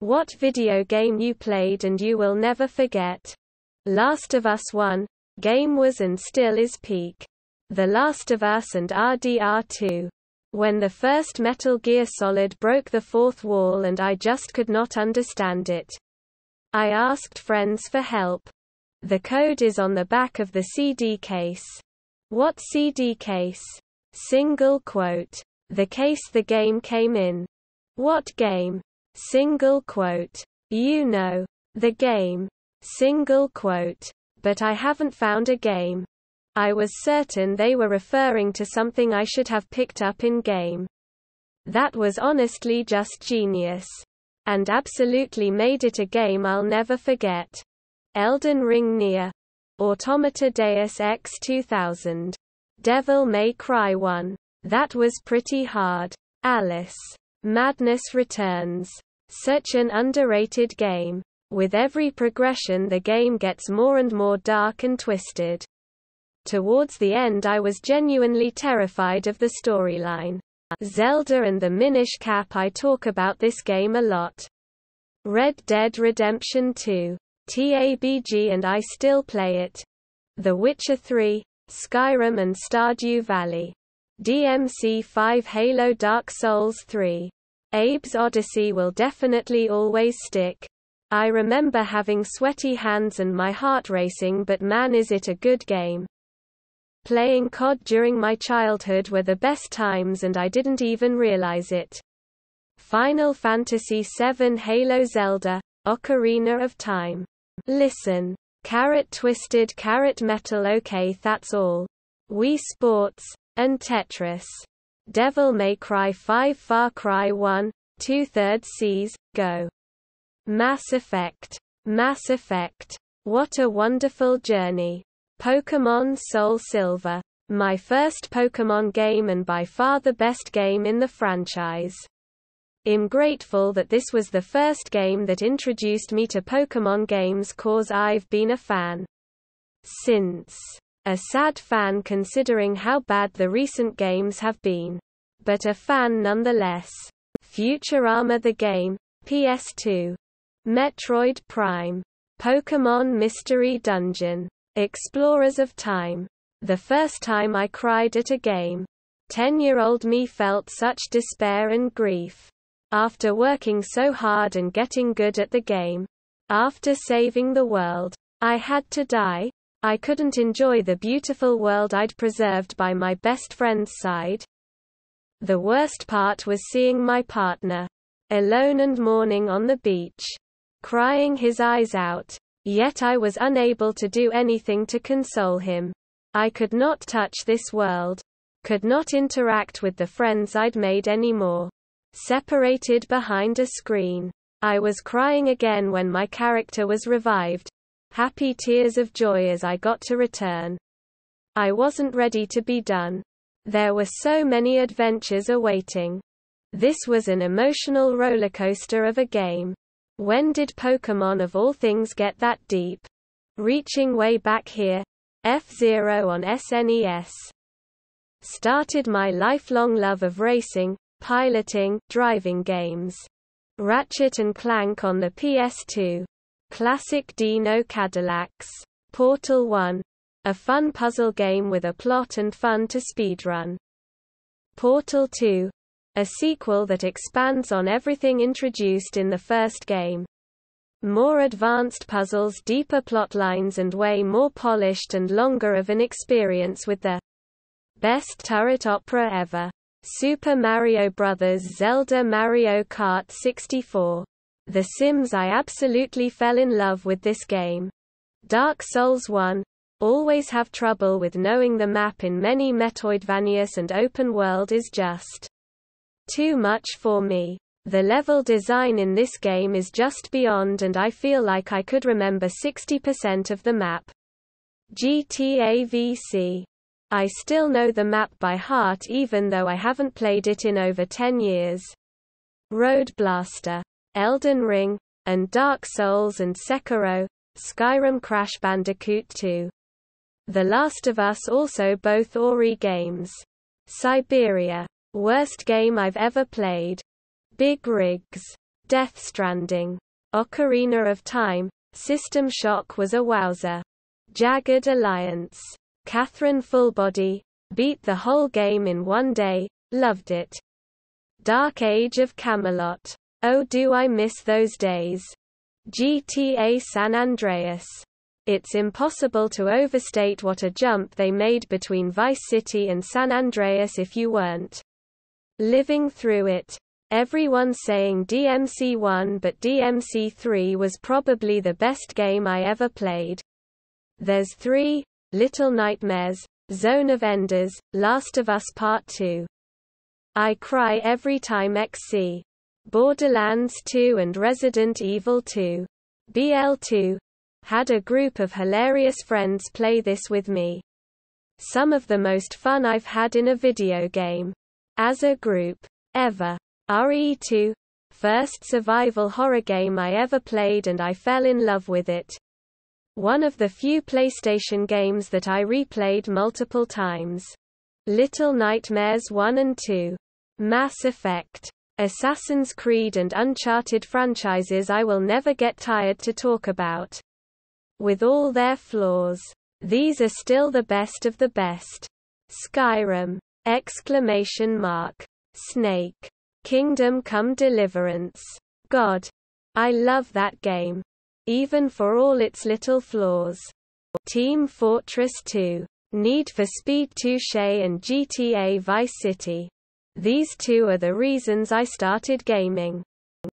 What video game you played and you will never forget? Last of Us 1. Game was and still is peak. The Last of Us and RDR2. When the first Metal Gear Solid broke the fourth wall and I just could not understand it. I asked friends for help. The code is on the back of the CD case. What CD case? Single quote. The case the game came in. What game? Single quote. You know. The game. Single quote. But I haven't found a game. I was certain they were referring to something I should have picked up in game. That was honestly just genius. And absolutely made it a game I'll never forget. Elden Ring Nier. Automata Deus Ex 2000. Devil May Cry 1. That was pretty hard. Alice. Madness Returns. Such an underrated game. With every progression the game gets more and more dark and twisted. Towards the end I was genuinely terrified of the storyline. Zelda and the Minish Cap. I talk about this game a lot. Red Dead Redemption 2. TABG and I still play it. The Witcher 3, Skyrim and Stardew Valley. DMC 5 Halo Dark Souls 3. Abe's Odyssey will definitely always stick. I remember having sweaty hands and my heart racing, but man is it a good game. Playing COD during my childhood were the best times and I didn't even realize it. Final Fantasy VII Halo Zelda, Ocarina of Time. Listen. Twisted Metal. Okay, that's all. Wii Sports. And Tetris. Devil May Cry 5 Far Cry 1, 2/3 Seas, Go. Mass Effect. Mass Effect. What a wonderful journey. Pokémon Soul Silver. My first Pokémon game and by far the best game in the franchise. I'm grateful that this was the first game that introduced me to Pokémon games, cause I've been a fan since. A sad fan considering how bad the recent games have been. But a fan nonetheless. Futurama the game, PS2. Metroid Prime. Pokémon Mystery Dungeon. Explorers of Time. The first time I cried at a game. 10-year-old me felt such despair and grief. After working so hard and getting good at the game. After saving the world. I had to die. I couldn't enjoy the beautiful world I'd preserved by my best friend's side. The worst part was seeing my partner. Alone and mourning on the beach. Crying his eyes out. Yet I was unable to do anything to console him. I could not touch this world. Could not interact with the friends I'd made anymore. Separated behind a screen. I was crying again when my character was revived. Happy tears of joy as I got to return. I wasn't ready to be done. There were so many adventures awaiting. This was an emotional rollercoaster of a game. When did Pokémon of all things get that deep? Reaching way back here. F-Zero on SNES. Started my lifelong love of racing, piloting, driving games. Ratchet and Clank on the PS2. Classic Dino Cadillacs. Portal 1. A fun puzzle game with a plot and fun to speedrun. Portal 2. A sequel that expands on everything introduced in the first game. More advanced puzzles, deeper plot lines and way more polished and longer of an experience with the best turret opera ever. Super Mario Bros. Zelda Mario Kart 64. The Sims. I absolutely fell in love with this game. Dark Souls 1. Always have trouble with knowing the map in many Metroidvanias and open world is just too much for me. The level design in this game is just beyond and I feel like I could remember 60% of the map. GTA VC. I still know the map by heart even though I haven't played it in over 10 years. Road Blaster. Elden Ring, and Dark Souls and Sekiro, Skyrim. Crash Bandicoot 2. The Last of Us, also both Ori games. Siberia. Worst game I've ever played. Big Rigs. Death Stranding. Ocarina of Time. System Shock was a wowzer. Jagged Alliance. Catherine Fullbody. Beat the whole game in one day, loved it. Dark Age of Camelot. Oh, do I miss those days. GTA San Andreas. It's impossible to overstate what a jump they made between Vice City and San Andreas if you weren't living through it. Everyone saying DMC1, but DMC3 was probably the best game I ever played. There's 3, Little Nightmares, Zone of Enders, Last of Us Part 2. I cry every time XC. Borderlands 2 and Resident Evil 2. BL2. Had a group of hilarious friends play this with me. Some of the most fun I've had in a video game. As a group. Ever. RE2. First survival horror game I ever played and I fell in love with it. One of the few PlayStation games that I replayed multiple times. Little Nightmares 1 and 2. Mass Effect. Assassin's Creed and Uncharted franchises I will never get tired to talk about. With all their flaws, these are still the best of the best. Skyrim! Exclamation mark. Snake. Kingdom Come Deliverance. God. I love that game. Even for all its little flaws. Team Fortress 2. Need for Speed Touche and GTA Vice City. These two are the reasons I started gaming.